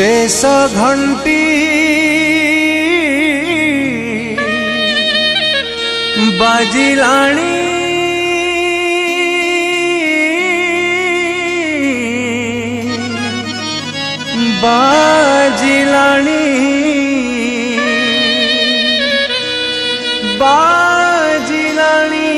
शेष घंटी बाजिलाणी बाजिलाणी बाजिलाणी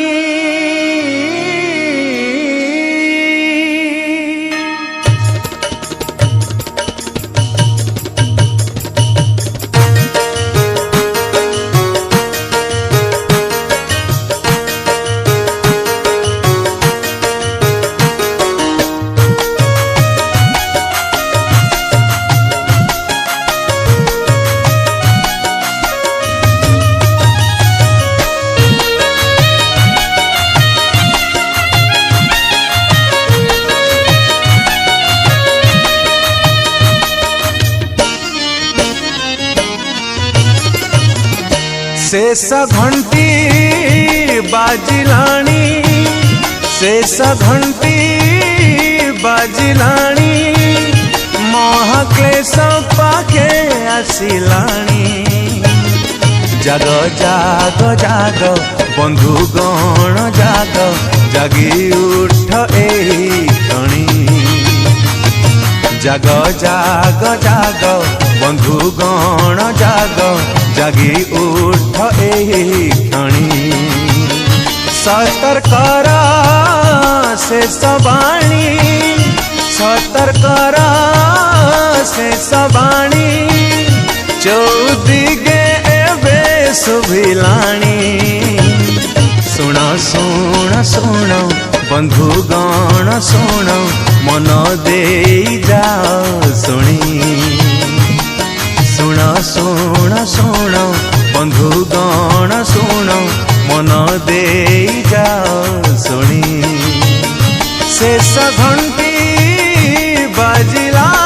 शेष घंटी बाजिलाणी शेष घंटी बाजिलाणी महाक्लेश पाखे आसिलाणी जाग जाग जाग बंधुगण जाग जागी उठ एही क्षणी जाग जाग जाग बंधुगण जाग जागी उठ एही क्षणी सतर्कर शेष वाणी सतर्कर शेष वाणी चौदिगे एबे शुभिलाणी शुण शुण शुण बंधुगण शुण मन देई जा शुणी शुण शुण शुण बंधुगण शुण मन देई जा शुणी शेष घंटी बाजिलाणी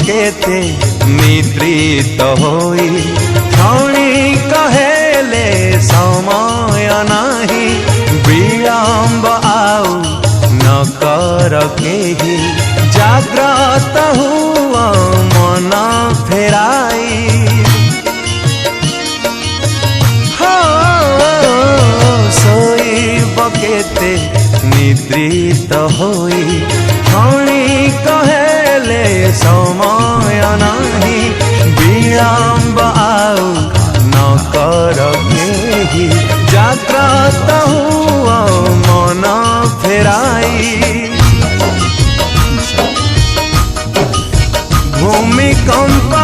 केते निद्रित होई क्षणी कहेले समय नाही विलंब आउ न कर केही जाग्रत हुआ मन फेराई हो सोईब केते निद्रित होई क्षणी कहेले समय नाही विलंब आउ न कर केही जाग्रत हुआ मन फेराई भूमिकंप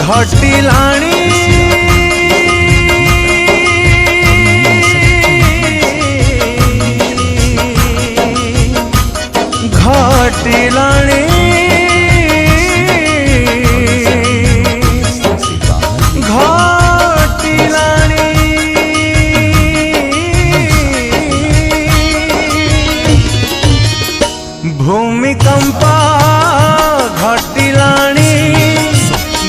घटिलाणी घटिलाणी घटिलाणी भूमिकंप घटिलाणी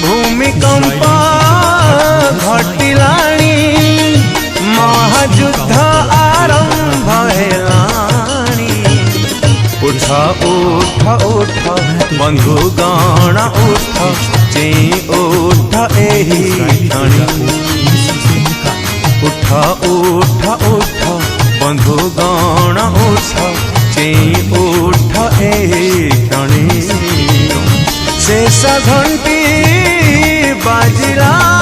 भूमिकंप घटिलाणी महायुद्ध आरंभ हेलाणी उठ उठ उठ बंधुगण उठ चेई उठ एही क्षणी उठ उठ उठ बंधुगण उठ चेई उठ एही क्षणी शेष घंटी बाजिलाणी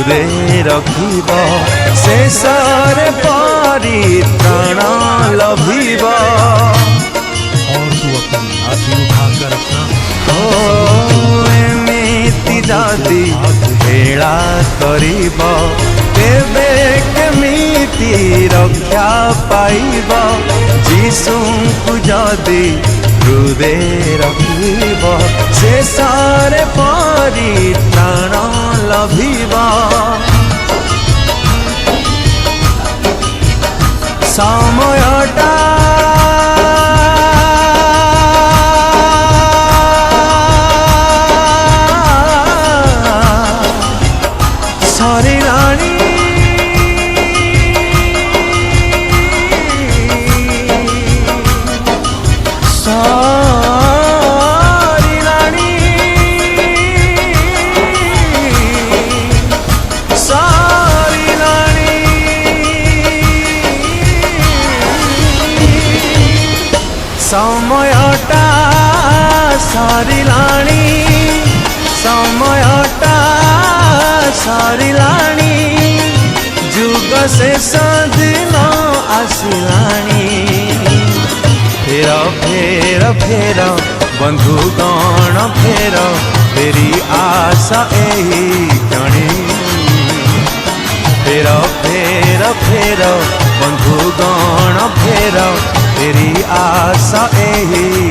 हृदय रखिब शेषर परित्राण लभिब। और तू अपनी हाथी उठाकर रखना। एमिति जदि हेला करिब तेबे केमिति रक्षा पाइब। जीशुଙ୍କୁ जदि हृदय रखिब शेषर परित्राण लभिब। समयटा सरिलाणी समयटा सरिलाणी समयटा सरिलाणी जुग शेष दिन आसिलाणी। फेर फेर फेर बंधुगण फेर फेरी आशा एही क्षणे। फेर फेर फेर बंधुगण फेर फेरी आशा एही